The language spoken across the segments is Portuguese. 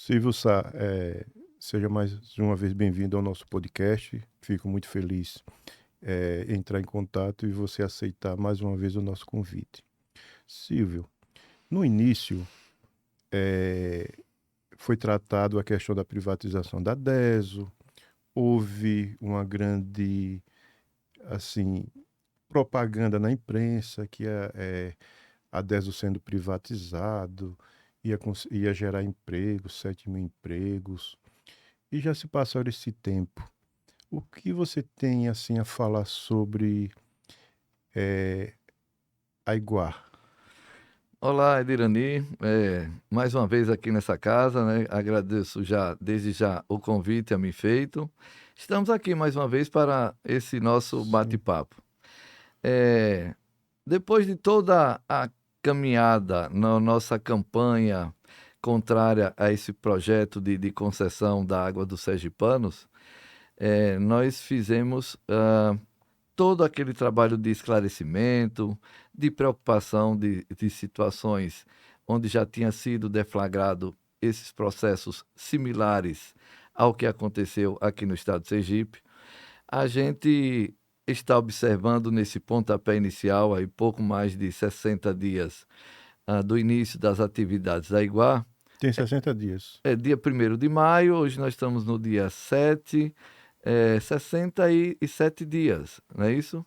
Silvio Sá, seja mais uma vez bem-vindo ao nosso podcast. Fico muito feliz em entrar em contato e você aceitar mais uma vez o nosso convite. Silvio, no início eh, foi tratado a questão da privatização da DESO, houve uma grande assim propaganda na imprensa que a DESO sendo privatizado ia gerar empregos, 7 mil empregos, e já se passaram esse tempo. O que você tem assim a falar sobre a Iguar? Olá, Edirani. Mais uma vez aqui nessa casa, né? Agradeço já, desde já, o convite a mim feito. Estamos aqui mais uma vez para esse nosso Sim, bate-papo. É, Depois de toda a caminhada na nossa campanha contrária a esse projeto de concessão da água dos sergipanos, nós fizemos todo aquele trabalho de esclarecimento, de preocupação de situações onde já tinha sido deflagrado esses processos similares ao que aconteceu aqui no estado de Sergipe. A gente está observando nesse pontapé inicial, aí pouco mais de 60 dias do início das atividades da Iguá. tem 60 dias. É dia 1º de maio, hoje nós estamos no dia 7, 67 dias, não é isso?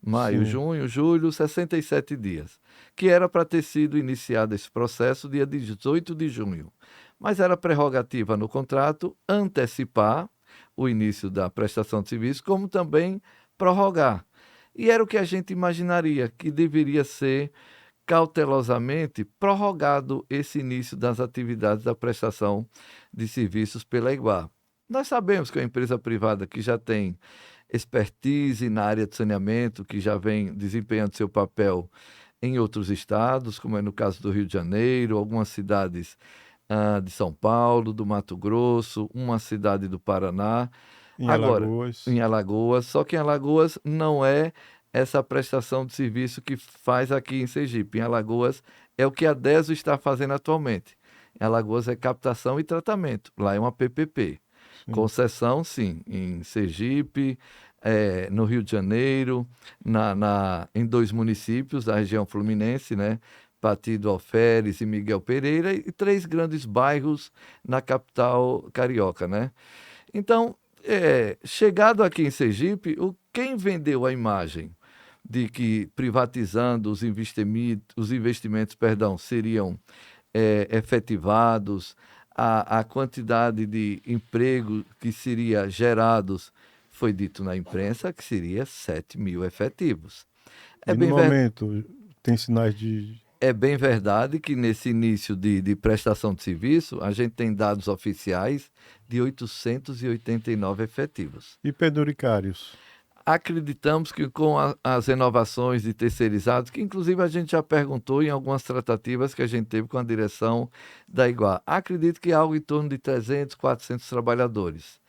Maio, Sim, junho, julho, 67 dias. Que era para ter sido iniciado esse processo dia 18 de junho. Mas era prerrogativa no contrato antecipar o início da prestação de serviço, como também prorrogar. E era o que a gente imaginaria que deveria ser cautelosamente prorrogado esse início das atividades da prestação de serviços pela Iguá. Nós sabemos que é uma empresa privada que já tem expertise na área de saneamento, que já vem desempenhando seu papel em outros estados, como é no caso do Rio de Janeiro, algumas cidades de São Paulo, do Mato Grosso, uma cidade do Paraná. em Agora, Alagoas. em Alagoas, só que em Alagoas não é essa prestação de serviço que faz aqui em Sergipe. Em Alagoas é o que a DESO está fazendo atualmente. Em Alagoas é captação e tratamento. Lá é uma PPP. Sim, Concessão, sim, em Sergipe, no Rio de Janeiro, em dois municípios da região fluminense, né? Pati do Alferes e Miguel Pereira, e três grandes bairros na capital carioca, né? Então, chegado aqui em Sergipe, quem vendeu a imagem de que privatizando os investimentos, perdão, seriam efetivados, a quantidade de emprego que seria gerados, foi dito na imprensa que seria 7 mil efetivos. É e no bem, ver, momento tem sinais de. é bem verdade que nesse início de prestação de serviço, a gente tem dados oficiais de 889 efetivos. E penduricários? Acreditamos que com as renovações de terceirizados, que inclusive a gente já perguntou em algumas tratativas que a gente teve com a direção da Iguá, acredito que algo em torno de 300, 400 trabalhadores.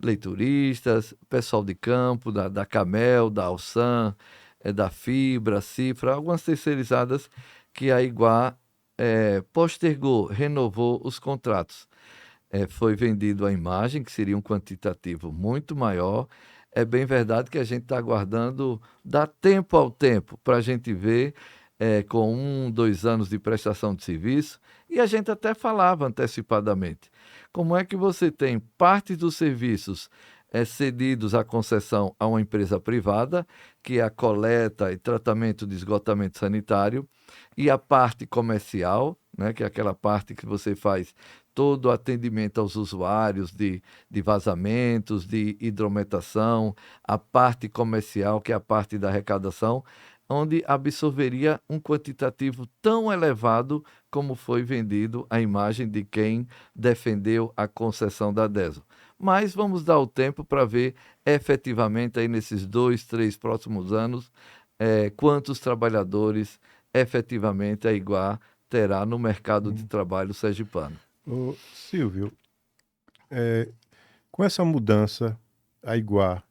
Leituristas, pessoal de campo, da Camel, da Alsan, da Fibra, Cifra, algumas terceirizadas que a Iguá postergou, renovou os contratos. Foi vendido a imagem, que seria um quantitativo muito maior. É bem verdade que a gente está aguardando, dá tempo ao tempo, para a gente ver, com 1, 2 anos de prestação de serviço, e a gente até falava antecipadamente. Como é que você tem parte dos serviços cedidos à concessão a uma empresa privada, que é a coleta e tratamento de esgotamento sanitário, e a parte comercial, né, que é aquela parte que você faz todo o atendimento aos usuários de vazamentos, de hidrometação, a parte comercial, que é a parte da arrecadação, onde absorveria um quantitativo tão elevado como foi vendido a imagem de quem defendeu a concessão da DESO. Mas vamos dar o tempo para ver efetivamente aí nesses 2, 3 próximos anos quantos trabalhadores efetivamente a Iguá terá no mercado de Hum. trabalho sergipano. Ô, Silvio, com essa mudança, a Iguar,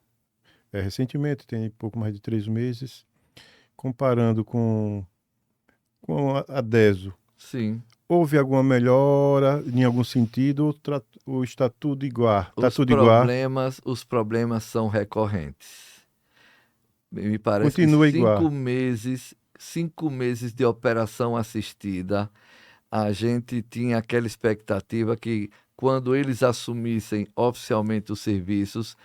recentemente, tem pouco mais de 3 meses, comparando com a DESO, Sim. houve alguma melhora em algum sentido ou está tudo igual? Está Os tudo igual? problemas, os problemas são recorrentes. Me parece que Continua igual. 5 meses de operação assistida, a gente tinha aquela expectativa que quando eles assumissem oficialmente os serviços,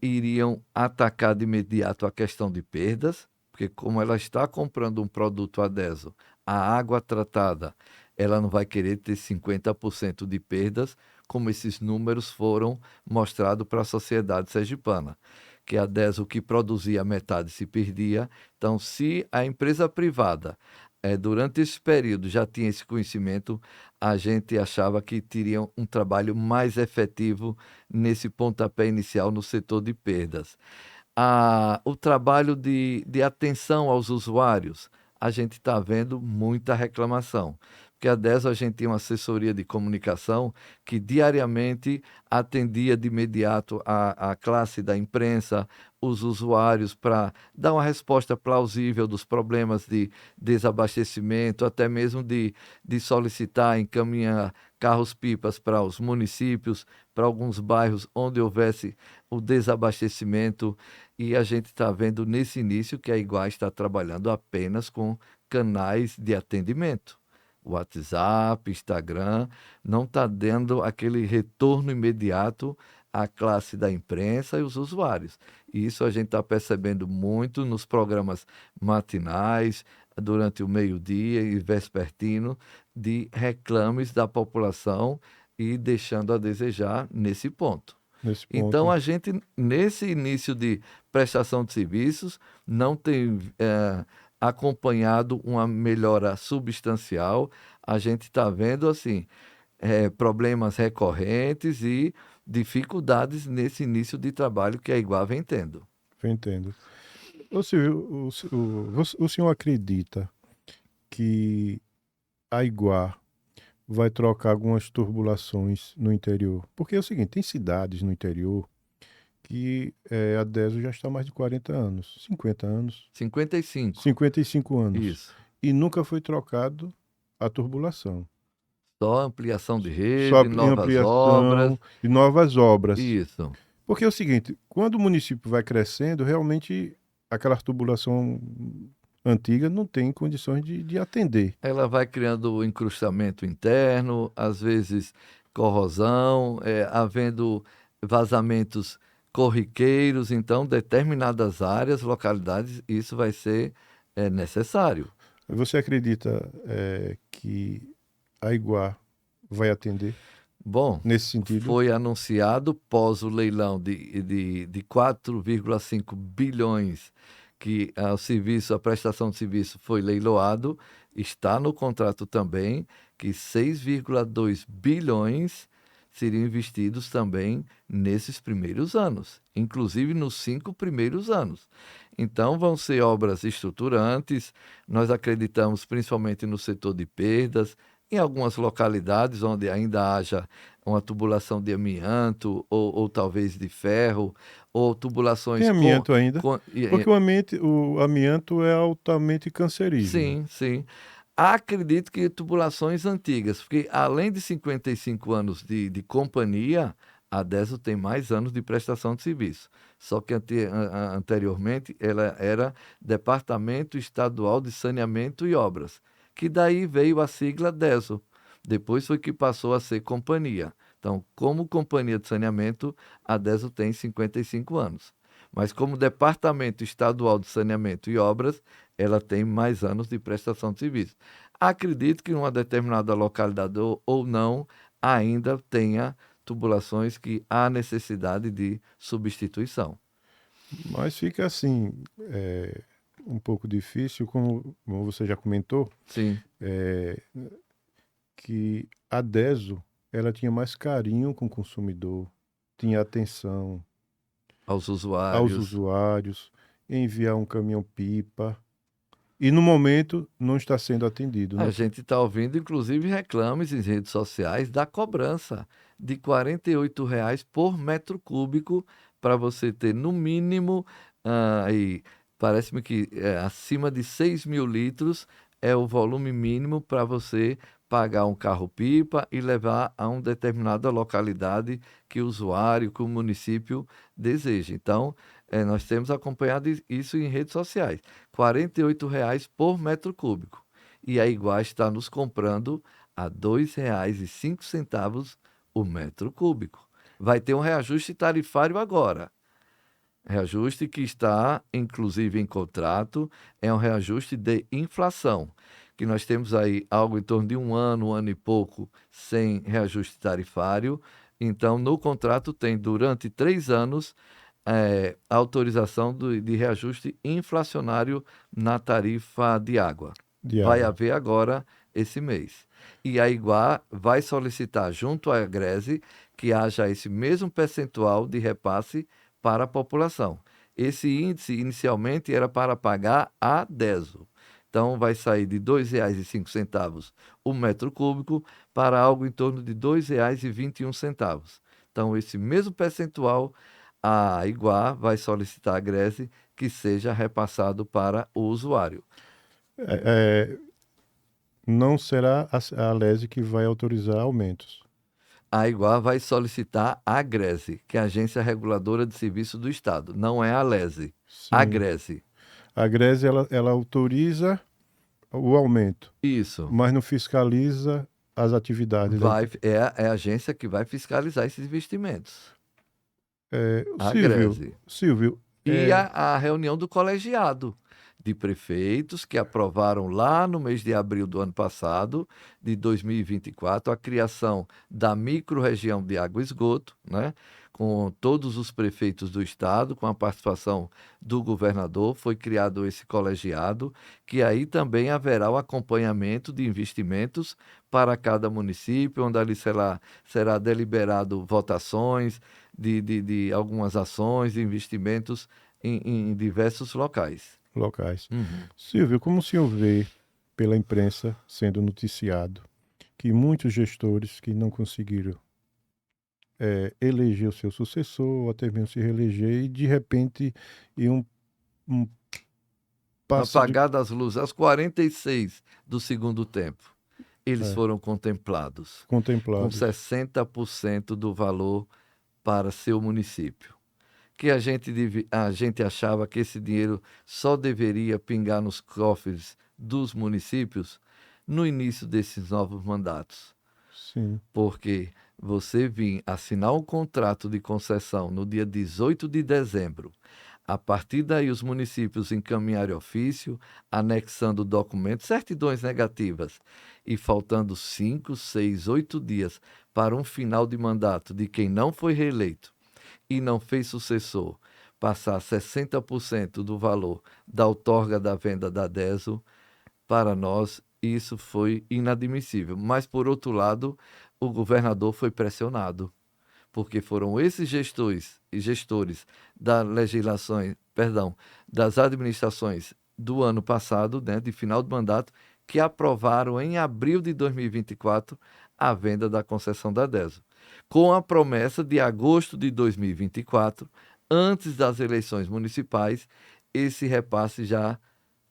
iriam atacar de imediato a questão de perdas, porque como ela está comprando um produto Adeso, a água tratada, ela não vai querer ter 50% de perdas, como esses números foram mostrados para a sociedade sergipana, que a Adeso que produzia metade se perdia. Então, se a empresa privada durante esse período já tinha esse conhecimento, a gente achava que teriam um trabalho mais efetivo nesse pontapé inicial no setor de perdas. O trabalho de atenção aos usuários, a gente está vendo muita reclamação. Porque a DESO a gente tinha uma assessoria de comunicação que diariamente atendia de imediato a classe da imprensa, os usuários, para dar uma resposta plausível dos problemas de desabastecimento, até mesmo de solicitar, encaminhar carros-pipas para os municípios, para alguns bairros onde houvesse o desabastecimento. E a gente está vendo nesse início que a Iguá está trabalhando apenas com canais de atendimento. WhatsApp, Instagram, não está dando aquele retorno imediato à classe da imprensa e os usuários. E isso a gente está percebendo muito nos programas matinais, durante o meio-dia e vespertino, de reclames da população e deixando a desejar nesse ponto. Nesse Então, ponto. a gente, nesse início de prestação de serviços, não tem acompanhado uma melhora substancial. A gente está vendo, assim, problemas recorrentes e dificuldades nesse início de trabalho que a Iguá vem tendo. Eu entendo. Ô Silvio, o senhor acredita que a Iguá vai trocar algumas turbulações no interior? Porque é o seguinte, tem cidades no interior que a DESO já está há mais de 40 anos, 50 anos, 55, 55 anos, isso. e nunca foi trocado a turbulação. Só ampliação de Só rede, em novas obras, ampliação e novas obras. isso. Porque é o seguinte, quando o município vai crescendo, realmente aquela tubulação antiga não tem condições de atender. Ela vai criando encrustamento interno, às vezes corrosão, havendo vazamentos corriqueiros, então determinadas áreas, localidades, isso vai ser necessário. Você acredita que a Iguá vai atender Bom, nesse sentido? foi anunciado pós o leilão de 4,5 bilhões que o serviço, a prestação de serviço foi leiloado, está no contrato também que 6,2 bilhões seriam investidos também nesses primeiros anos, inclusive nos 5 primeiros anos. Então, vão ser obras estruturantes, nós acreditamos principalmente no setor de perdas, em algumas localidades onde ainda haja uma tubulação de amianto ou talvez de ferro, ou Tem tubulações amianto ainda? com, Porque o amianto é altamente cancerígeno. sim, sim. Acredito que tubulações antigas, porque além de 55 anos de companhia, a DESO tem mais anos de prestação de serviço. Só que anteriormente ela era Departamento Estadual de Saneamento e Obras, que daí veio a sigla DESO. Depois foi que passou a ser companhia. Então, como companhia de saneamento, a DESO tem 55 anos. Mas como Departamento Estadual de Saneamento e Obras, ela tem mais anos de prestação de serviço. Acredito que em uma determinada localidade ou não, ainda tenha tubulações que há necessidade de substituição. Mas fica assim, um pouco difícil, como você já comentou, Sim, que a DESO ela tinha mais carinho com o consumidor, tinha atenção aos aos usuários. usuários, enviar um caminhão-pipa, e no momento não está sendo atendido, A né? gente está ouvindo, inclusive, reclames em redes sociais da cobrança de R$ 48 por metro cúbico para você ter, no mínimo, aí, parece-me que acima de 6.000 litros é o volume mínimo para você pagar um carro-pipa e levar a uma determinada localidade que o usuário, que o município deseja. Então, nós temos acompanhado isso em redes sociais. R$ 48,00 por metro cúbico. E a Iguá está nos comprando a R$ 2,05 o metro cúbico. Vai ter um reajuste tarifário agora. Reajuste que está, inclusive, em contrato, é um reajuste de inflação, que nós temos aí algo em torno de um ano e pouco, sem reajuste tarifário. Então, no contrato tem, durante 3 anos, a autorização de reajuste inflacionário na tarifa de água. Vai haver agora esse mês. E a Iguá vai solicitar, junto à Agrese, que haja esse mesmo percentual de repasse para a população. Esse índice, inicialmente, era para pagar a DESO. Então, vai sair de R$ 2,05 o metro cúbico para algo em torno de R$ 2,21. Então, esse mesmo percentual, a Iguá vai solicitar à Agrese que seja repassado para o usuário. Não será a Alesi que vai autorizar aumentos. A Iguá vai solicitar a Agrese, que é a Agência Reguladora de Serviço do Estado. Não é a Alesi, a Agrese. A Agrese, ela autoriza o aumento. Isso. Mas não fiscaliza as atividades. É a agência que vai fiscalizar esses investimentos. Silvio. E a reunião do colegiado de prefeitos que aprovaram lá no mês de abril do ano passado, de 2024, a criação da micro-região de água e esgoto, né? Com todos os prefeitos do estado, com a participação do governador, foi criado esse colegiado, que aí também haverá o acompanhamento de investimentos para cada município, onde ali será deliberado votações de algumas ações, de investimentos em diversos locais. Silvio, como o senhor vê pela imprensa sendo noticiado que muitos gestores que não conseguiram eleger o seu sucessor, ou até mesmo se reeleger, e de repente apagar das luzes, às 46 do segundo tempo, eles foram contemplados com 60% do valor para seu município. Que a gente achava que esse dinheiro só deveria pingar nos cofres dos municípios no início desses novos mandatos. Sim. Porque você vir assinar um contrato de concessão no dia 18 de dezembro, a partir daí os municípios encaminharem ofício, anexando documentos, certidões negativas, e faltando 5, 6, 8 dias para um final de mandato de quem não foi reeleito e não fez sucessor, passar 60% do valor da outorga da venda da DESO, para nós isso foi inadmissível. Mas, por outro lado, o governador foi pressionado, porque foram esses gestores das administrações do ano passado, né, de final de mandato, que aprovaram em abril de 2024 a venda da concessão da DESO, com a promessa de agosto de 2024, antes das eleições municipais, esse repasse já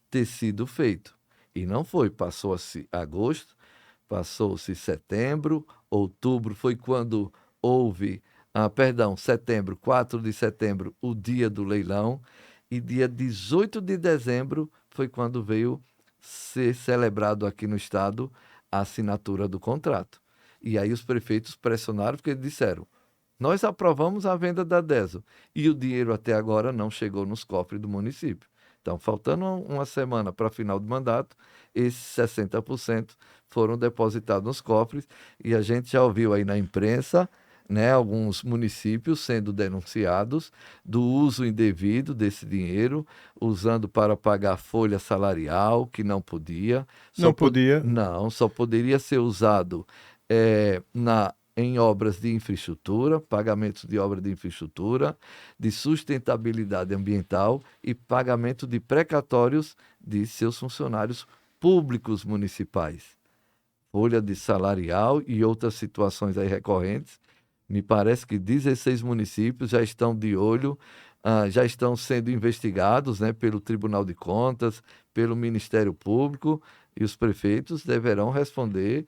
ter sido feito. E não foi, passou-se agosto, passou-se setembro, outubro foi quando houve, setembro, 4 de setembro, o dia do leilão, e dia 18 de dezembro foi quando veio ser celebrado aqui no estado a assinatura do contrato. E aí os prefeitos pressionaram porque disseram: nós aprovamos a venda da DESO e o dinheiro até agora não chegou nos cofres do município. Então, faltando uma semana para final do mandato, esses 60% foram depositados nos cofres e a gente já ouviu aí na imprensa, né, alguns municípios sendo denunciados do uso indevido desse dinheiro, usando para pagar folha salarial, que não podia. Só poderia ser usado em obras de infraestrutura, pagamentos de obras de infraestrutura, de sustentabilidade ambiental e pagamento de precatórios de seus funcionários públicos municipais. Folha de salarial e outras situações aí recorrentes. Me parece que 16 municípios já estão de olho, já estão sendo investigados, né, pelo Tribunal de Contas, pelo Ministério Público, e os prefeitos deverão responder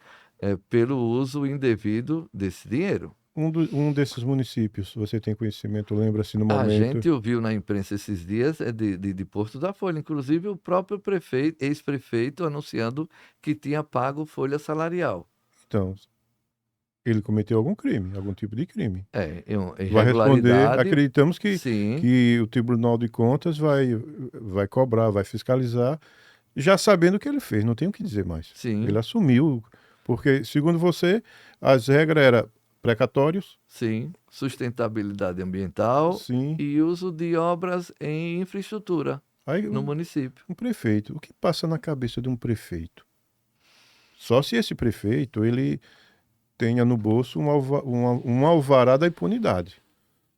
pelo uso indevido desse dinheiro. Um desses municípios, você tem conhecimento, lembra-se no A momento? gente ouviu na imprensa esses dias de Porto da Folha, inclusive o próprio prefeito, ex-prefeito, anunciando que tinha pago folha salarial. Então, ele cometeu algum crime, algum tipo de crime. Vai responder, Irregularidade, acreditamos sim, que o Tribunal de Contas vai cobrar, vai fiscalizar, já sabendo o que ele fez, não tem o que dizer mais. sim, Ele assumiu, porque, segundo você, as regras eram precatórios, sim, sustentabilidade ambiental sim. e uso de obras em infraestrutura Aí no município. um prefeito, o que passa na cabeça de um prefeito? Só se esse prefeito, ele tenha no bolso um alvará da impunidade.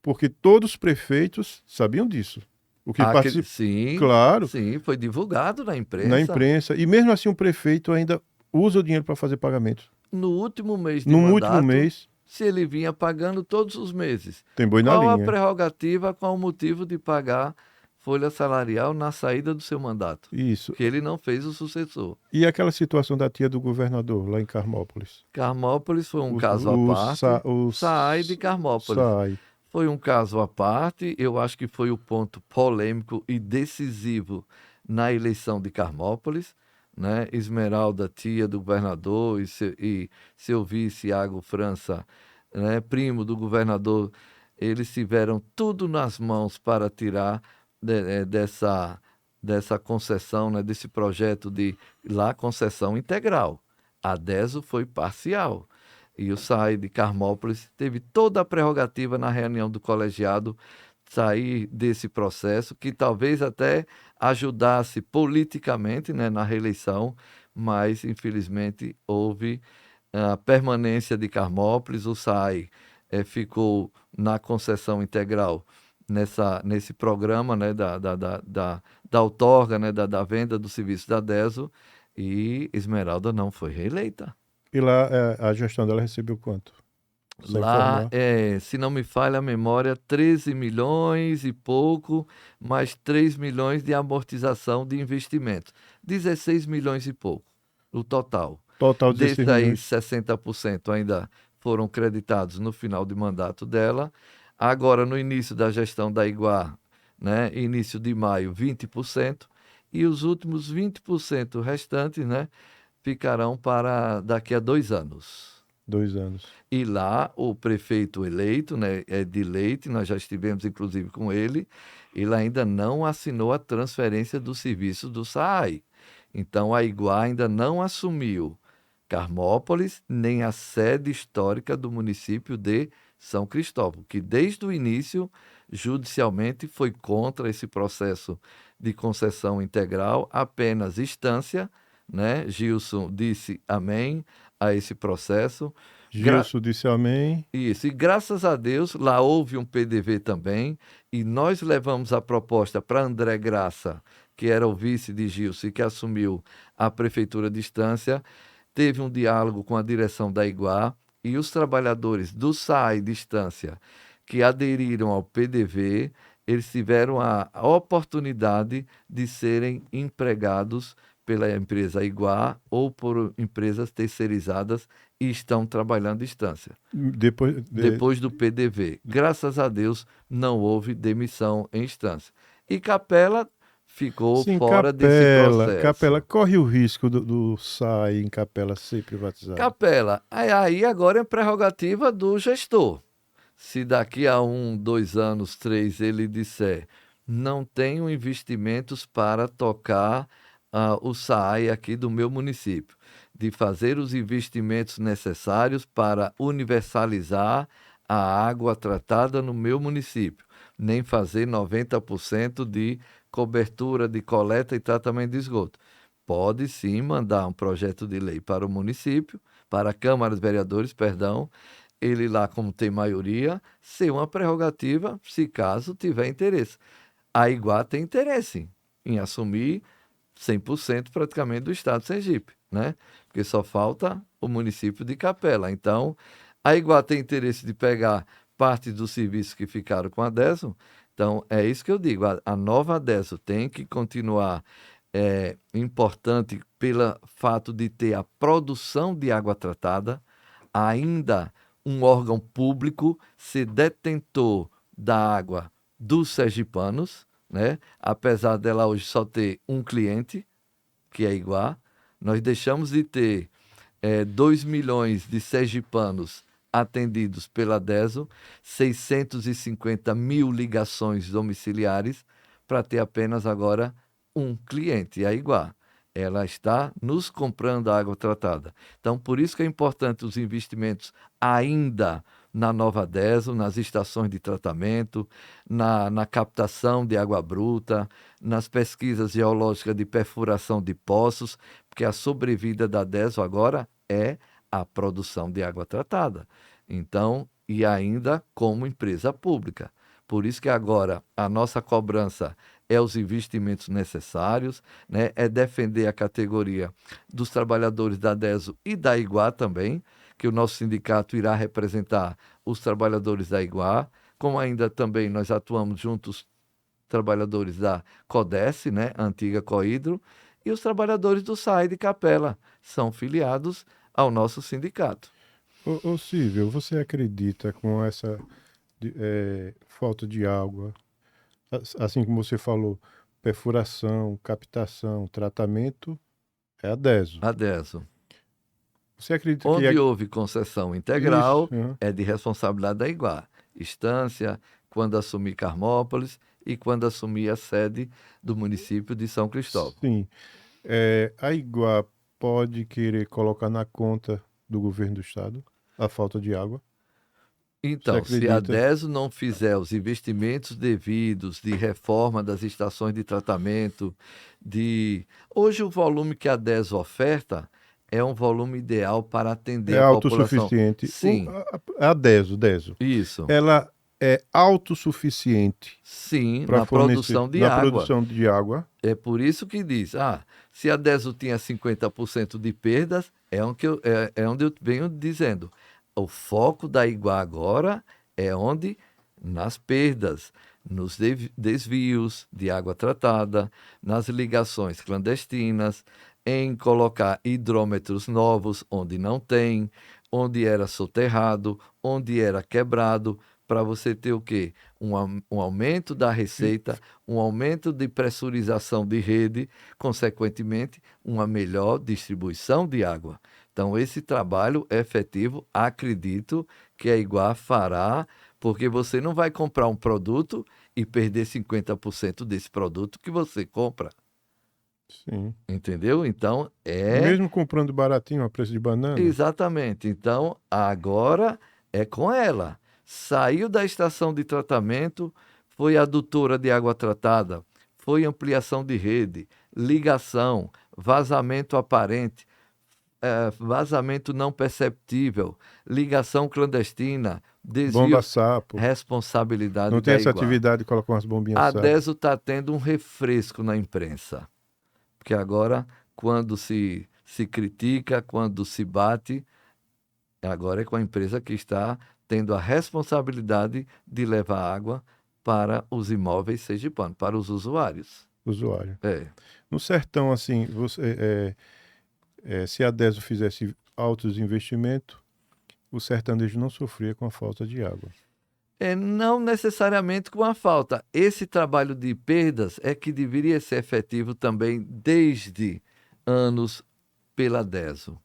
Porque todos os prefeitos sabiam disso. O que participa, Sim, claro, sim, foi divulgado na na imprensa. imprensa. E mesmo assim o prefeito ainda usa o dinheiro para fazer pagamentos. No último mês de No último mandato, mês, se ele vinha pagando todos os meses. tem boi na Qual a linha. prerrogativa, qual o motivo de pagar folha salarial na saída do seu mandato? Isso. Que ele não fez o sucessor. E aquela situação da tia do governador, lá em Carmópolis? Carmópolis foi um caso à parte. SAAI de Carmópolis SAI. foi um caso à parte. Eu acho que foi o ponto polêmico e decisivo na eleição de Carmópolis. Né? Esmeralda, tia do governador, e seu vice, Iago França, né? Primo do governador, eles tiveram tudo nas mãos para tirar dessa concessão, né? Desse projeto de lá concessão integral. A DESO foi parcial. E o SAI de Carmópolis teve toda a prerrogativa na reunião do colegiado sair desse processo, que talvez até ajudasse politicamente, né, na reeleição, mas infelizmente houve a permanência de Carmópolis. O SAI ficou na concessão integral nesse programa, né, da outorga, né, da venda do serviço da DESO, e Esmeralda não foi reeleita. E lá a gestão dela recebeu quanto? Sem Lá, informar. se não me falha a memória, 13 milhões e pouco, mais 3 milhões de amortização de investimentos. 16 milhões e pouco, o total. Total 16 Desses aí, milhões. 60% ainda foram creditados no final de mandato dela. Agora, no início da gestão da Iguá, né, início de maio, 20%. E os últimos 20% restantes, né, ficarão para daqui a 2 anos. 2 anos. E lá o prefeito eleito, né, é de Leite, nós já estivemos inclusive com ele ainda não assinou a transferência do serviço do SAAI. Então a Iguá ainda não assumiu Carmópolis, nem a sede histórica do município de São Cristóvão, que desde o início, judicialmente, foi contra esse processo de concessão integral, apenas instância, né? Gilson disse amém a esse processo. Gilson disse amém. Isso, e graças a Deus, lá houve um PDV também, e nós levamos a proposta para André Graça, que era o vice de Gilson e que assumiu a prefeitura de Estância, teve um diálogo com a direção da Iguá, e os trabalhadores do SAI de Estância que aderiram ao PDV, eles tiveram a oportunidade de serem empregados pela empresa Iguá ou por empresas terceirizadas e estão trabalhando à distância. Depois do PDV. Graças a Deus, não houve demissão em instância. E Capela ficou Sim, fora desse processo. Capela corre o risco do SAI em Capela ser privatizado. Capela, aí agora é prerrogativa do gestor. Se daqui a 1, 2 anos, 3, ele disser não tenho investimentos para tocar o SAAI aqui do meu município, de fazer os investimentos necessários para universalizar a água tratada no meu município, nem fazer 90% de cobertura de coleta e tratamento de esgoto. Pode sim mandar um projeto de lei para o município, para a Câmara dos Vereadores, perdão, ele lá, como tem maioria, ser uma prerrogativa, se caso tiver interesse. A Iguá tem interesse em assumir 100% praticamente do estado de Sergipe, né? Porque só falta o município de Capela. Então, a Iguá tem interesse de pegar parte dos serviços que ficaram com a DESO. Então, é isso que eu digo, a nova DESO tem que continuar é importante pelo fato de ter a produção de água tratada, ainda um órgão público ser detentor da água dos sergipanos, né? Apesar dela hoje só ter um cliente, que é a Iguá, nós deixamos de ter 2 milhões de sergipanos atendidos pela DESO, 650 mil ligações domiciliares, para ter apenas agora um cliente, a Iguá. Ela está nos comprando a água tratada. Então, por isso que é importante os investimentos ainda na nova DESO, nas estações de tratamento, na captação de água bruta, nas pesquisas geológicas de perfuração de poços, porque a sobrevida da DESO agora é a produção de água tratada. Então, e ainda como empresa pública. Por isso que agora a nossa cobrança é os investimentos necessários, né? É defender a categoria dos trabalhadores da DESO e da Iguá também, que o nosso sindicato irá representar os trabalhadores da Iguá, como ainda também nós atuamos juntos trabalhadores da CODES, né? A antiga Cohidro, e os trabalhadores do SAI de Capela, são filiados ao nosso sindicato. Ô Silvio, você acredita com essa falta de água, assim como você falou, perfuração, captação, tratamento, é a DESO. A DESO. Você acredita que Onde houve concessão isso? integral, é de responsabilidade da Iguá. Estância, quando assumir Carmópolis e quando assumir a sede do município de São Cristóvão. Sim. A Iguá pode querer colocar na conta do governo do estado a falta de água? Então, Você se a acredita? DESO não fizer os investimentos devidos de reforma das estações de tratamento, hoje o volume que a DESO oferta é um volume ideal para atender É a população. autossuficiente. Sim, A DESO. isso. Ela é autossuficiente Sim, para na fornecer produção de na água. produção de água. É por isso que diz, se a DESO tinha 50% de perdas, é onde eu venho dizendo. O foco da Iguá agora é onde? Nas perdas, nos desvios de água tratada, nas ligações clandestinas, em colocar hidrômetros novos onde não tem, onde era soterrado, onde era quebrado, para você ter o quê? Um aumento da receita, um aumento de pressurização de rede, consequentemente, uma melhor distribuição de água. Então, esse trabalho efetivo, acredito que a Iguá fará, porque você não vai comprar um produto e perder 50% desse produto que você compra. Sim. Entendeu? Então, Mesmo comprando baratinho a preço de banana. Exatamente. Então, agora é com ela. Saiu da estação de tratamento, foi adutora de água tratada, foi ampliação de rede, ligação, vazamento aparente, vazamento não perceptível, ligação clandestina, Bomba desvio, sapo. responsabilidade Não tem da essa Iguá. atividade de colocar umas bombinhas A sapo. DESO está tendo um refresco na imprensa, porque agora, quando se critica, quando se bate, agora é com a empresa que está tendo a responsabilidade de levar água para os imóveis sergipanos, para os usuários. Usuário. É. No sertão, assim, se a DESO fizesse altos investimentos, o sertanejo não sofria com a falta de água. Não necessariamente com a falta. Esse trabalho de perdas é que deveria ser efetivo também desde anos pela DESO.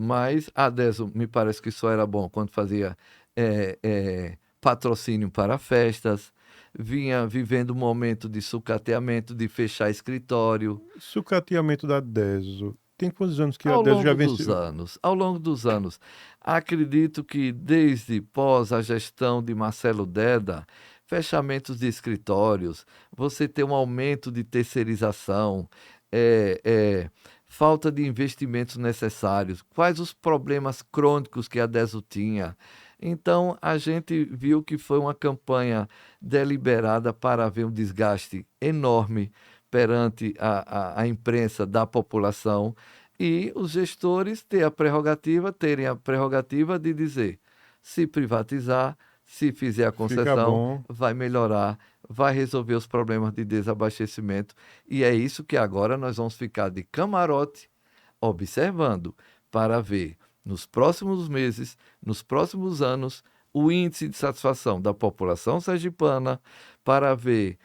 Mas a DESO me parece que só era bom quando fazia patrocínio para festas, vinha vivendo um momento de sucateamento, de fechar escritório. Sucateamento da DESO. Tem quantos anos que a Ao DESO já longo dos venceu? anos, acredito que desde pós a gestão de Marcelo Deda, fechamentos de escritórios, você tem um aumento de terceirização, falta de investimentos necessários, quais os problemas crônicos que a DESO tinha. Então, a gente viu que foi uma campanha deliberada para haver um desgaste enorme perante a imprensa da população e os gestores terem a prerrogativa de dizer, se privatizar, Se fizer a Fica concessão, bom. vai melhorar, vai resolver os problemas de desabastecimento. E é isso que agora nós vamos ficar de camarote observando para ver nos próximos meses, nos próximos anos, o índice de satisfação da população sergipana, para ver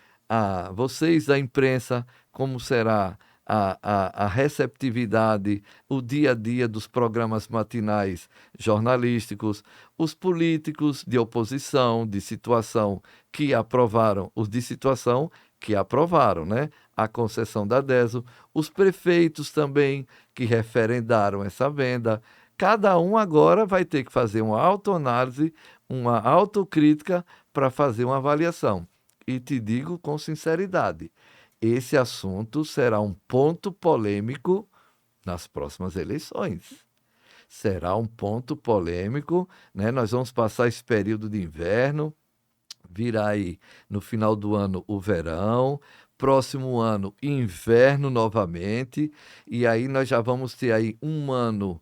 vocês da imprensa como será a receptividade, o dia a dia dos programas matinais jornalísticos, os políticos de oposição, de situação que aprovaram, os de situação que aprovaram, né? A concessão da DESO, os prefeitos também que referendaram essa venda. Cada um agora vai ter que fazer uma autoanálise, uma autocrítica para fazer uma avaliação. E te digo com sinceridade, esse assunto será um ponto polêmico nas próximas eleições. Será um ponto polêmico, né? Nós vamos passar esse período de inverno, virá aí no final do ano o verão, próximo ano inverno novamente, e aí nós já vamos ter aí um ano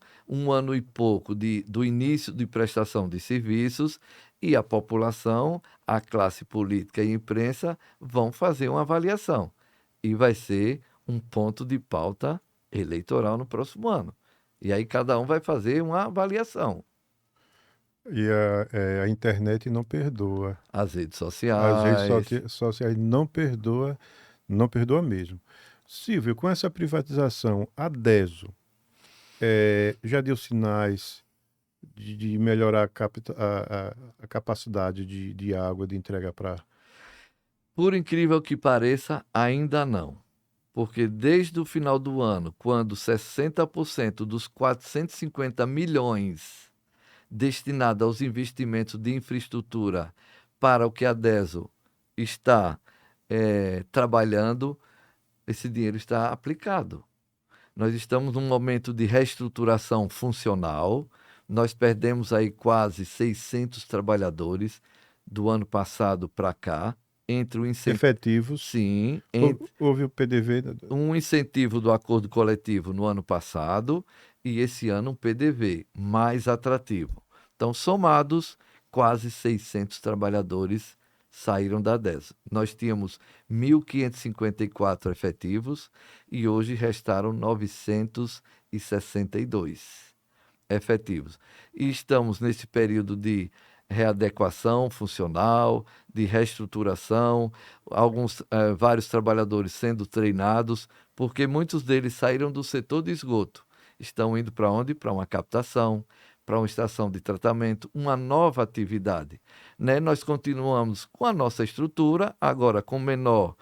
e pouco do início de prestação de serviços, e a população, a classe política e a imprensa vão fazer uma avaliação. E vai ser um ponto de pauta eleitoral no próximo ano. E aí cada um vai fazer uma avaliação. E a internet não perdoa. As redes As redes sociais. sociais não perdoa, não perdoa mesmo. Silvio, com essa privatização, a DESO já deu sinais de melhorar a capacidade de água de entrega para... Por incrível que pareça, ainda não. Porque desde o final do ano, quando 60% dos 450 milhões destinados aos investimentos de infraestrutura para o que a DESO está trabalhando, esse dinheiro está aplicado. Nós estamos num momento de reestruturação funcional. Nós perdemos aí quase 600 trabalhadores do ano passado para cá, entre o incentivo. efetivos. Sim, Houve o PDV. um incentivo do acordo coletivo no ano passado e esse ano um PDV mais atrativo. Então, somados, quase 600 trabalhadores saíram da DESO. Nós tínhamos 1.554 efetivos e hoje restaram 962 efetivos. E estamos nesse período de readequação funcional, de reestruturação, vários trabalhadores sendo treinados, porque muitos deles saíram do setor de esgoto. Estão indo para onde? Para uma captação, para uma estação de tratamento, uma nova atividade. Né? Nós continuamos com a nossa estrutura, agora com menor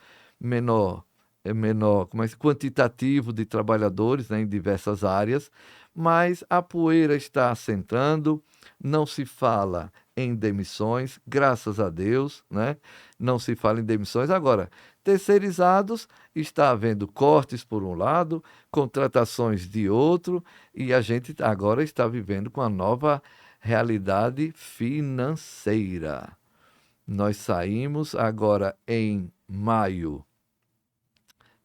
quantitativo de trabalhadores, né, em diversas áreas, mas a poeira está assentando, não se fala em demissões, graças a Deus, né? Não se fala em demissões. Agora, terceirizados, está havendo cortes por um lado, contratações de outro, e a gente agora está vivendo com a nova realidade financeira. Nós saímos agora em maio,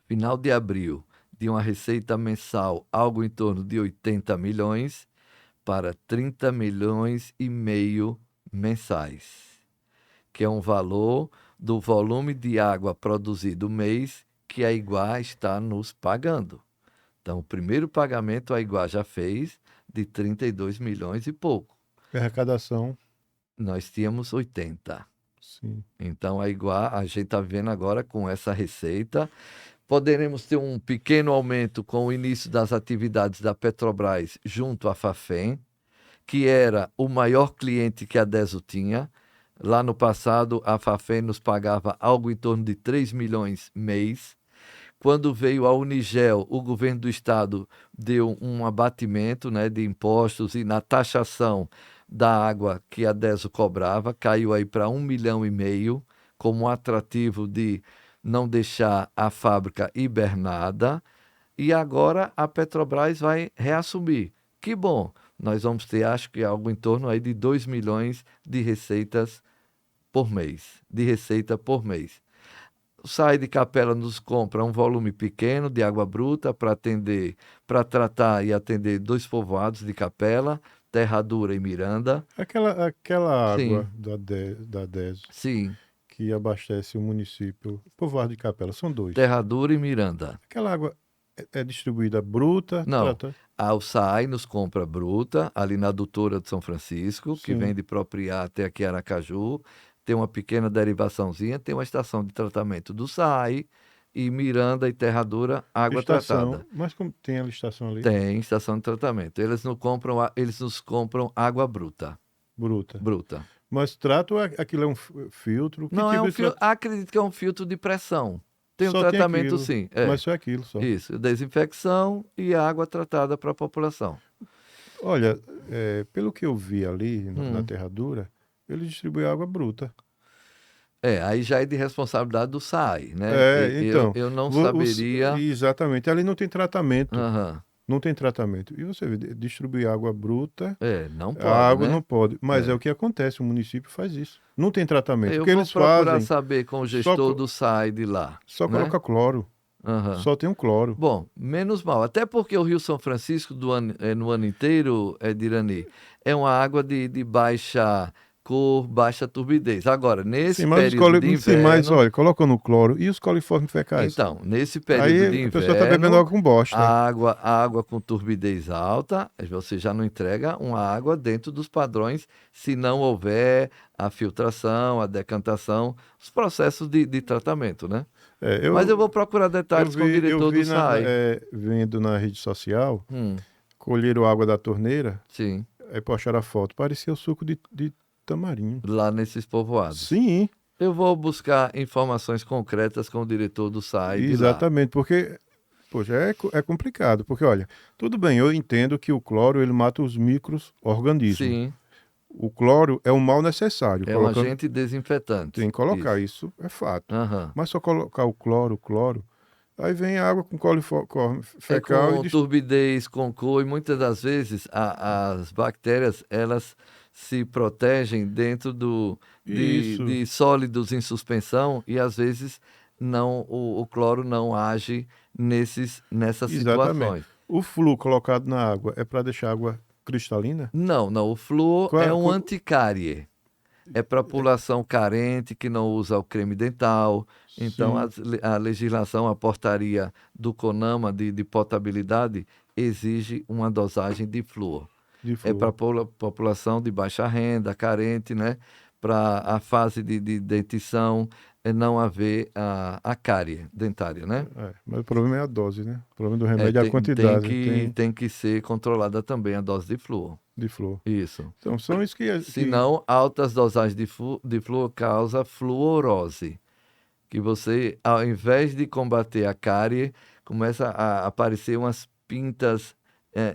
final de abril, de uma receita mensal algo em torno de 80 milhões para 30 milhões e meio mensais, que é um valor do volume de água produzido mês que a Iguá está nos pagando. Então, o primeiro pagamento a Iguá já fez de 32 milhões e pouco. A arrecadação. Nós tínhamos 80. Sim. Então, a Iguá, a gente está vendo agora com essa receita. Poderemos ter um pequeno aumento com o início das atividades da Petrobras junto à Fafem, que era o maior cliente que a DESO tinha. Lá no passado, a Fafem nos pagava algo em torno de 3 milhões mês. Quando veio a Unigel, o governo do estado deu um abatimento, né, de impostos e na taxação da água que a DESO cobrava, caiu aí para 1,5 milhão, como um atrativo de não deixar a fábrica hibernada. E agora a Petrobras vai reassumir. Que bom! Nós vamos ter, acho que algo em torno aí de 2 milhões de receitas por mês, O SAI de Capela nos compra um volume pequeno de água bruta para tratar e atender 2 povoados de Capela. Terra Dura e Miranda. Aquela água Sim, da DES sim, que abastece o município, Povoado de Capela, são dois. Terra Dura e Miranda. Aquela água é distribuída bruta, Não, trata? a USAI nos compra bruta, ali na Adutora de São Francisco, que vem Sim. de Propriá até aqui Aracaju, tem uma pequena derivaçãozinha, tem uma estação de tratamento do SAI, e Miranda e Terra Dura, água tratada. Estação, mas como tem a estação ali? Tem estação de tratamento. Eles nos compram água bruta. Bruta. Bruta. Mas trato, aquilo é um filtro? Que Não é tipo um de filtro, trato? acredito que é um filtro de pressão. Tem um Só tem tratamento aquilo, sim, mas só aquilo só. isso, desinfecção e água tratada para a população. Olha, pelo que eu vi ali na Hum. Terra Dura, ele distribui água bruta. Aí já é de responsabilidade do SAI, né? Então, Eu não saberia. exatamente, ali não tem tratamento. Aham. Não tem tratamento. E você vê, distribuir água bruta, Não a pode, água não né? pode. Mas é É. o que acontece, o município faz isso. Não tem tratamento. O Eu que vou eles procurar fazem, saber com o só, gestor do SAI de lá, só né? coloca cloro. Aham. Só tem um cloro. Bom, menos mal. Até porque o Rio São Francisco, no ano inteiro, Dirani, é uma água de baixa cor, baixa turbidez. Agora, Sim, nesse período de sim, mas inverno, olha, coloca no cloro. E os coliformes fecais? então, nesse período de Aí a pessoa está bebendo inverno, água com bosta. a água com turbidez alta, você já não entrega uma água dentro dos padrões, se não houver a filtração, a decantação, os processos de tratamento, né? É, Mas eu vou procurar eu detalhes com o vi, eu diretor do vi SAI. vendo na rede social, Hum, colheram água da torneira, sim, aí postaram a foto. Parecia o suco de tamarinho. lá nesses povoados. Sim, Eu vou buscar informações concretas com o diretor do SAI de lá. exatamente, porque, poxa, é complicado, porque olha, tudo bem, eu entendo que o cloro ele mata os micro-organismos. Sim, O cloro é um mal necessário, é um colocando, agente desinfetante. tem que colocar, Isso. isso é fato. Aham. Mas só colocar o cloro, aí vem a água com coliforme É fecal e com turbidez, com cor, e muitas das vezes as bactérias elas se protegem dentro isso, de sólidos em suspensão e às vezes não o cloro não age nessas exatamente. situações. O flúor colocado na água é para deixar a água cristalina? Não, não, o flúor Qual é é- um qual- anticárie. É para a população carente que não usa o creme dental. Então, sim, a legislação, a portaria do CONAMA de potabilidade exige uma dosagem de flúor. de É para a flúor. população de baixa renda, carente, né? Para a fase de dentição não haver a cárie dentária, né? Mas o problema é a dose, né? O problema do remédio é a Tem quantidade, tem tem que ser controlada também a dose de flúor. de flúor. Isso. Então, são isso Se não, altas dosagens de flúor causa fluorose, que você, ao invés de combater a cárie, começa a aparecer umas pintas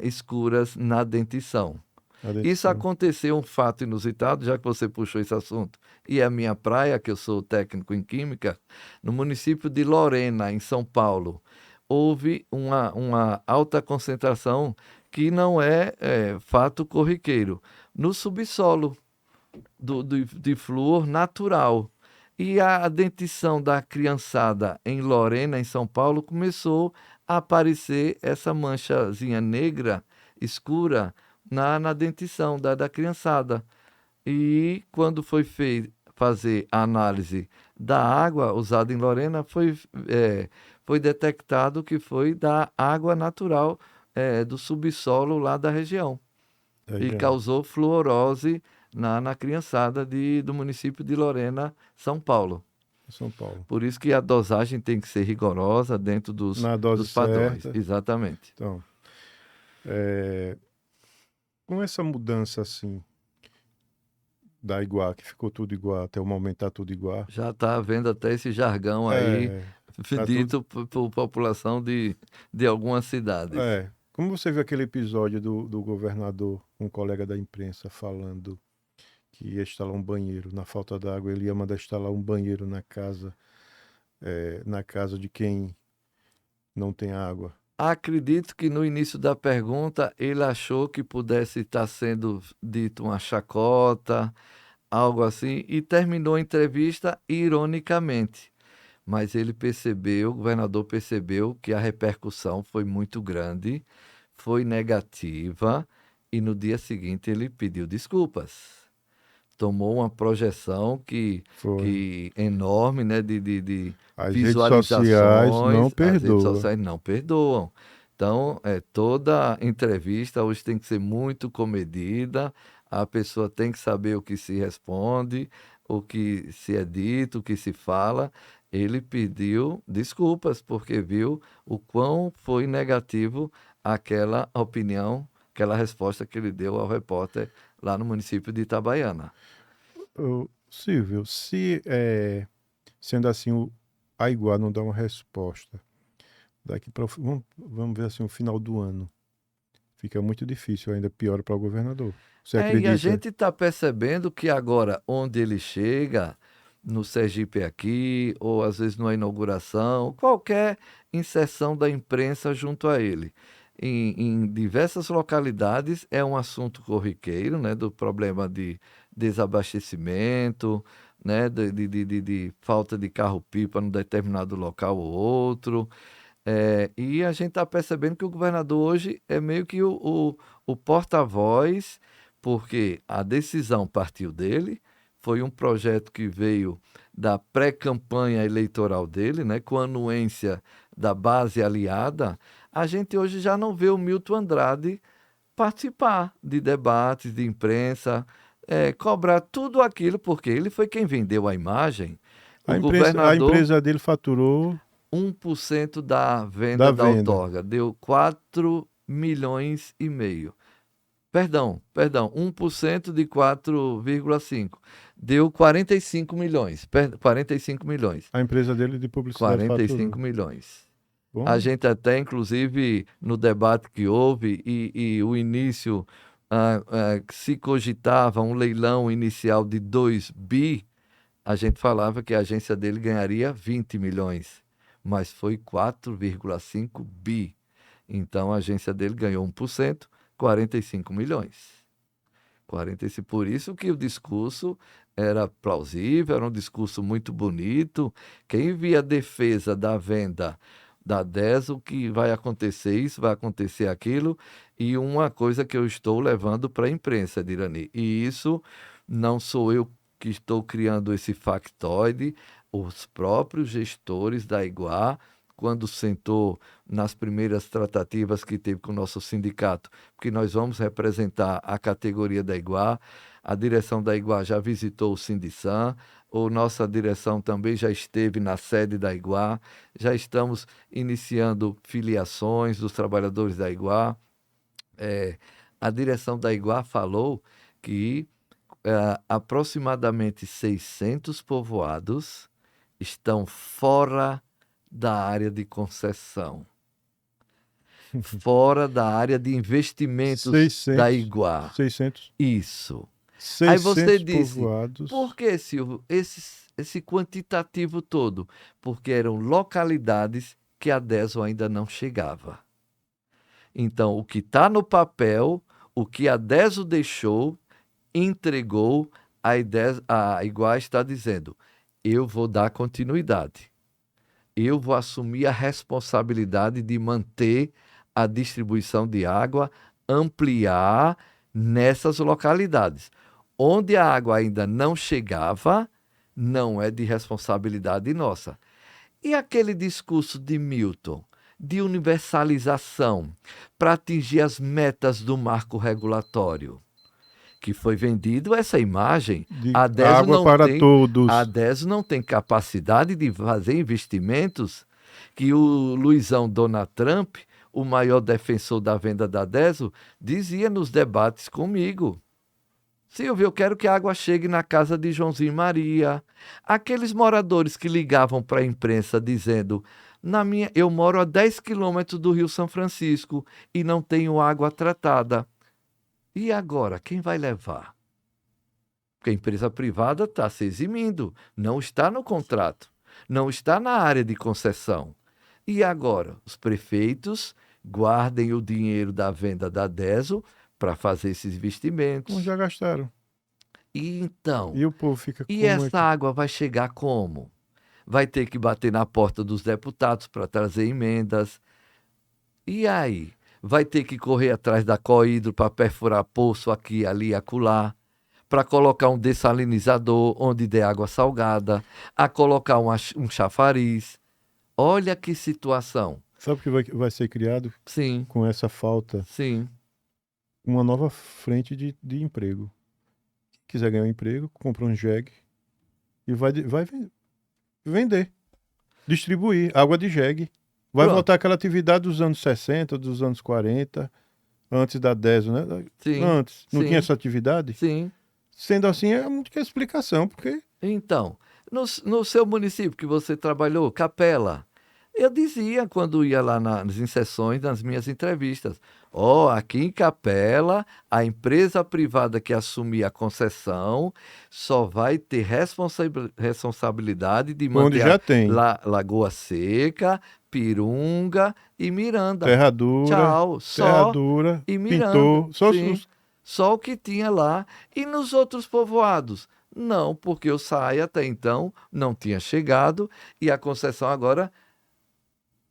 escuras na dentição. a Isso dentição. aconteceu um fato inusitado, já que você puxou esse assunto, e é a minha praia, que eu sou técnico em química, no município de Lorena, em São Paulo. Houve uma alta concentração que não é fato corriqueiro, no subsolo de flúor natural. E a dentição da criançada em Lorena, em São Paulo, começou a aparecer essa manchazinha negra, escura, na dentição da criançada. E quando foi fazer a análise da água usada em Lorena, foi detectado que foi da água natural do subsolo lá da região e Região, causou fluorose na criançada do município de Lorena, São Paulo. São Paulo. Por isso que a dosagem tem que ser rigorosa dentro Na dose dos padrões. certa. Exatamente. Então, com essa mudança assim da igual, que ficou tudo igual, até o momento tá tudo igual. Já está havendo até esse jargão aí É, tá tudo. dito por população de algumas cidades. Como você viu aquele episódio do governador, um colega da imprensa, falando que ia instalar um banheiro, na falta d'água, ele ia mandar instalar um banheiro na casa de quem não tem água. Acredito que no início da pergunta ele achou que pudesse estar sendo dito uma chacota, algo assim, e terminou a entrevista ironicamente. Mas ele percebeu, o governador percebeu que a repercussão foi muito grande, foi negativa E no dia seguinte ele pediu desculpas. Tomou uma projeção Foi. que enorme, né, de As redes sociais visualizações. não As redes perdoam. sociais não perdoam. Então, toda entrevista hoje tem que ser muito comedida, a pessoa tem que saber o que se responde, o que se é dito, o que se fala. Ele pediu desculpas, porque viu o quão foi negativo aquela opinião, aquela resposta que ele deu ao repórter lá no município de Itabaiana. Silvio, se sendo assim, a Iguá não dá uma resposta, daqui para vamos ver assim, o final do ano, fica muito difícil, ainda pior para o governador. Você E a acredita? gente está percebendo que agora, onde ele chega, no Sergipe aqui, ou às vezes numa inauguração, qualquer inserção da imprensa junto a ele, em diversas localidades, é um assunto corriqueiro, né, do problema de desabastecimento, né, de falta de carro-pipa num determinado local ou outro. E a gente está percebendo que o governador hoje é meio que o porta-voz, porque a decisão partiu dele, foi um projeto que veio da pré-campanha eleitoral dele, né, com a anuência da base aliada. A gente hoje já não vê o Milton Andrade participar de debates de imprensa, cobrar tudo aquilo, porque ele foi quem vendeu a imagem. O A governador, empresa dele faturou 1% da da venda da venda. outorga, deu 4,5 milhões. Perdão, 1% de 4,5 deu 45 milhões. 45 milhões. A empresa dele de publicidade 45 faturou. milhões. A Bom, gente até, inclusive, no debate que houve e o início, se cogitava um leilão inicial de 2 bi, a gente falava que a agência dele ganharia 20 milhões, mas foi 4,5 bi. Então a agência dele ganhou 1%, 45 milhões. 45. Por isso que o discurso era plausível, era um discurso muito bonito. Quem via a defesa da venda da DESO, que vai acontecer isso, vai acontecer aquilo, e uma coisa que eu estou levando para a imprensa, Dirani, e isso não sou eu que estou criando esse factoide, os próprios gestores da Iguá, quando sentou nas primeiras tratativas que teve com o nosso sindicato, porque nós vamos representar a categoria da Iguá, a direção da Iguá já visitou o Sindisan, nossa direção também já esteve na sede da Iguá, já estamos iniciando filiações dos trabalhadores da Iguá. A direção da Iguá falou que aproximadamente 600 povoados estão fora da área de concessão, fora da área de investimentos da 600, Iguá. 600, Isso. Aí você 600 disse, povoados. por que, Silvio, esse quantitativo todo? Porque eram localidades que a DESO ainda não chegava. Então, o que está no papel, o que a DESO deixou, entregou, a Iguá está dizendo, eu vou dar continuidade. Eu vou assumir a responsabilidade de manter a distribuição de água, ampliar nessas localidades. Onde a água ainda não chegava, não é de responsabilidade nossa. E aquele discurso de Milton, de universalização, para atingir as metas do marco regulatório, que foi vendido essa imagem, De a DESO água não para tem, todos. a DESO não tem capacidade de fazer investimentos que o Luizão Donald Trump, o maior defensor da venda da DESO, dizia nos debates comigo. Silvio, eu quero que a água chegue na casa de Joãozinho e Maria. Aqueles moradores que ligavam para a imprensa dizendo, eu moro a 10 quilômetros do Rio São Francisco e não tenho água tratada. E agora, quem vai levar? Porque a empresa privada está se eximindo, não está no contrato, não está na área de concessão. E agora, os prefeitos guardem o dinheiro da venda da DESO para fazer esses investimentos. Como já gastaram. E então, E o povo fica e como essa água vai chegar como? Vai ter que bater na porta dos deputados para trazer emendas. E aí? vai ter que correr atrás da Cohidro para perfurar poço aqui, ali, acolá, para colocar um dessalinizador onde der água salgada, a colocar um chafariz. Olha que situação. Sabe o que vai ser criado Sim, com essa falta? sim, Uma nova frente de emprego. Quem quiser ganhar um emprego, compra um jegue e vai vender, distribuir água de jegue. Vai pronto, voltar aquela atividade dos anos 60, dos anos 40, antes da DESO, né? sim, Antes, não tinha sim, essa atividade? sim. Sendo assim, é muito que a explicação, porque Então, no seu município que você trabalhou, Capela, eu dizia quando ia lá nas inserções, nas minhas entrevistas, aqui em Capela, a empresa privada que assumir a concessão só vai ter responsabilidade de onde manter a já tem Lagoa Seca, Pirunga e Miranda. terra dura, Tchau, só e Miranda, pintor, só sim. Só o que tinha lá. E nos outros povoados? Não, porque o SAI até então não tinha chegado e a concessão agora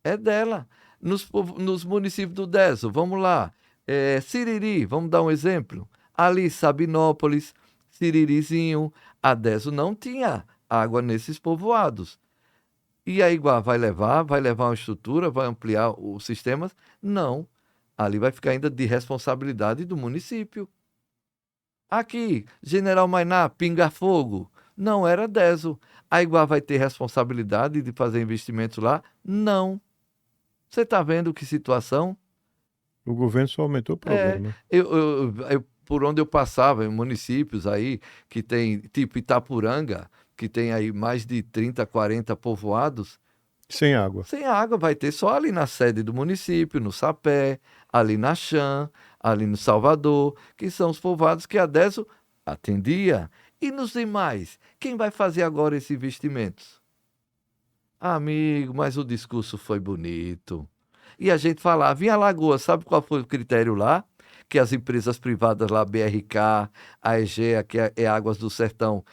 é dela. Nos municípios do Deso, vamos lá. Siriri, vamos dar um exemplo. Ali, Sabinópolis, Siririzinho, a Deso não tinha água nesses povoados. E a Iguá vai levar uma estrutura, vai ampliar os sistemas? Não. Ali vai ficar ainda de responsabilidade do município. Aqui, General Mainá, Pinga Fogo, não era Deso. A Iguá vai ter responsabilidade de fazer investimentos lá? Não. Você está vendo que situação? o governo só aumentou o É, problema. por onde eu passava, em municípios aí, que tem, tipo Itapuranga, que tem aí mais de 30, 40 povoados, Sem água. sem água, vai ter só ali na sede do município, no Sapé, ali na Chã, ali no Salvador, que são os povoados que a DESO atendia. E nos demais, quem vai fazer agora esses investimentos? Amigo, mas o discurso foi bonito. E a gente falava, em Alagoas, sabe qual foi o critério lá? Que as empresas privadas lá, BRK, a EGEA, que é Águas do Sertão,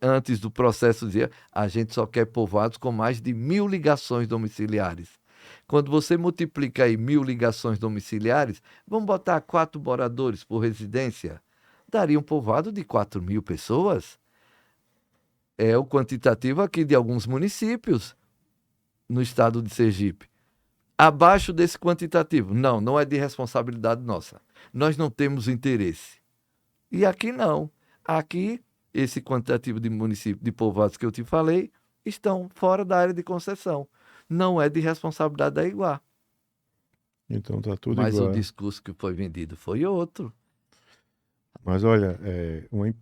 antes do processo dizia, a gente só quer povoados com mais de 1.000 ligações domiciliares. Quando você multiplica aí 1.000 ligações domiciliares, vamos botar 4 moradores por residência, daria um povoado de 4.000 pessoas. É o quantitativo aqui de alguns municípios no estado de Sergipe. Abaixo desse quantitativo, não é de responsabilidade nossa. Nós não temos interesse. E aqui não. Aqui, esse quantitativo de municípios, de povoados que eu te falei, estão fora da área de concessão. Não é de responsabilidade da Iguá. Então tá tudo Mas o igual. discurso que foi vendido foi outro. Mas olha,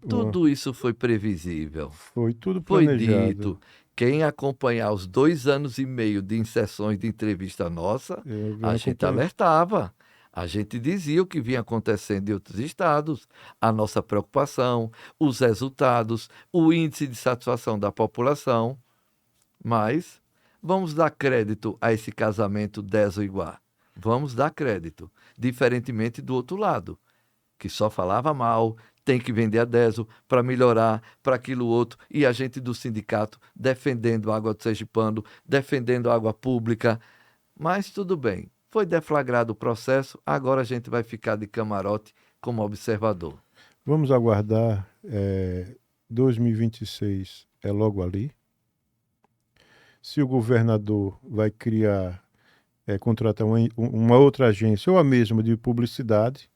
Tudo isso foi previsível. foi tudo Foi planejado. dito. Quem acompanhar os 2 anos e meio de inserções de entrevista nossa, Eu a gente acompanhei. alertava. A gente dizia o que vinha acontecendo em outros estados, a nossa preocupação, os resultados, o índice de satisfação da população. Mas vamos dar crédito a esse casamento Deso-Iguá. Vamos dar crédito. Diferentemente do outro lado, que só falava mal, tem que vender a Deso para melhorar, para aquilo outro, e a gente do sindicato defendendo a água do Sergipano, defendendo a água pública. Mas tudo bem, foi deflagrado o processo, agora a gente vai ficar de camarote como observador. Vamos aguardar. 2026 é logo ali. Se o governador vai contratar uma outra agência ou a mesma de publicidade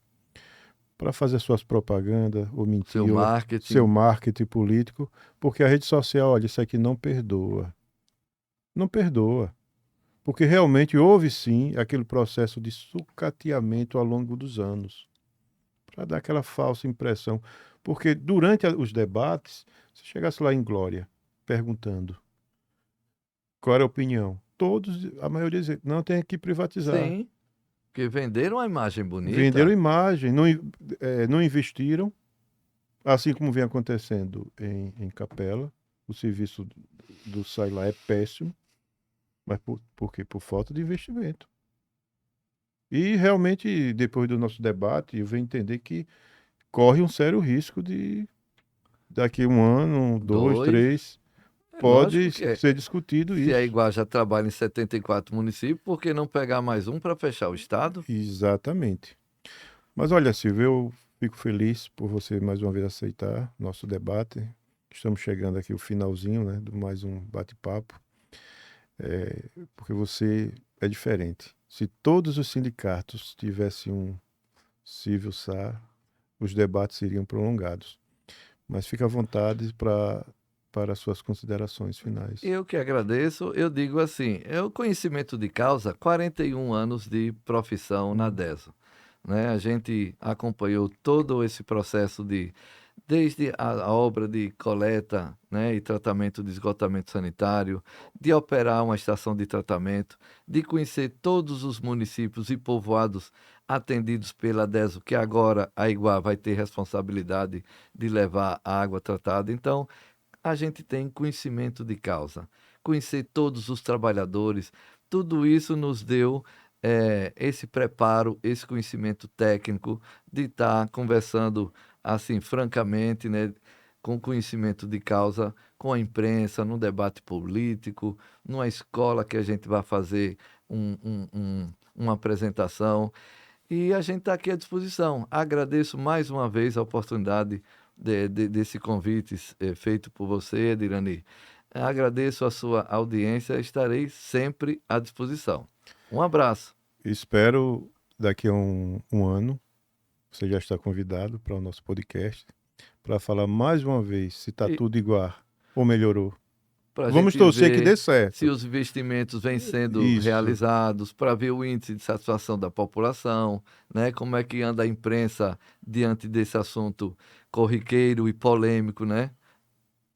para fazer suas propagandas ou Seu mentira, marketing. seu marketing político, porque a rede social, olha, isso aqui não perdoa. Não perdoa. Porque realmente houve sim aquele processo de sucateamento ao longo dos anos, para dar aquela falsa impressão. Porque durante os debates, se chegasse lá em Glória, perguntando qual era a opinião, a maioria dizia, não, tem que privatizar. Sim, porque venderam uma imagem Venderam bonita. imagem, não investiram, assim como vem acontecendo em Capela. O serviço do SAI lá é péssimo, mas por quê? Por falta de investimento. E realmente, depois do nosso debate, eu venho entender que corre um sério risco de daqui um ano, dois, Dois. três, pode lógico que é. ser discutido Se isso. a Iguá já trabalha em 74 municípios, por que não pegar mais um para fechar o estado? Exatamente. Mas olha, Silvio, eu fico feliz por você mais uma vez aceitar nosso debate. Estamos chegando aqui ao finalzinho, né, de mais um bate-papo, porque você é diferente. Se todos os sindicatos tivessem um Silvio Sá, os debates seriam prolongados. Mas fica à vontade para suas considerações finais. Eu que agradeço, eu digo assim, é o conhecimento de causa, 41 anos de profissão na DESO, né? A gente acompanhou todo esse processo desde a obra de coleta, né, e tratamento de esgotamento sanitário, de operar uma estação de tratamento, de conhecer todos os municípios e povoados atendidos pela DESO, que agora a Iguá vai ter responsabilidade de levar a água tratada. Então, a gente tem conhecimento de causa, conhecer todos os trabalhadores, tudo isso nos deu esse preparo, esse conhecimento técnico de estar conversando assim francamente, né, com conhecimento de causa, com a imprensa, num debate político, numa escola que a gente vai fazer uma apresentação. E a gente está aqui à disposição. Agradeço mais uma vez a oportunidade desse convite feito por você, Edirani. Agradeço a sua audiência, estarei sempre à disposição. Um abraço. Espero daqui a um ano, você já está convidado para o nosso podcast, para falar mais uma vez se está E tudo igual ou melhorou. pra Vamos gente torcer que ver dê certo. se os investimentos vêm sendo Isso. realizados, para ver o índice de satisfação da população, né? Como é que anda a imprensa diante desse assunto corriqueiro e polêmico, né?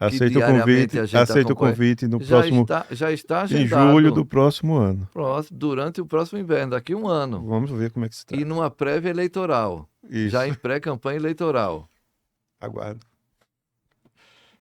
Que Aceita o diariamente convite, a gente aceita o acompanha. convite no próximo, Já está em julho do agendado próximo ano. durante o próximo inverno, daqui a um ano. Vamos ver como é que está. E numa prévia eleitoral, Isso. já em pré-campanha eleitoral. Aguardo.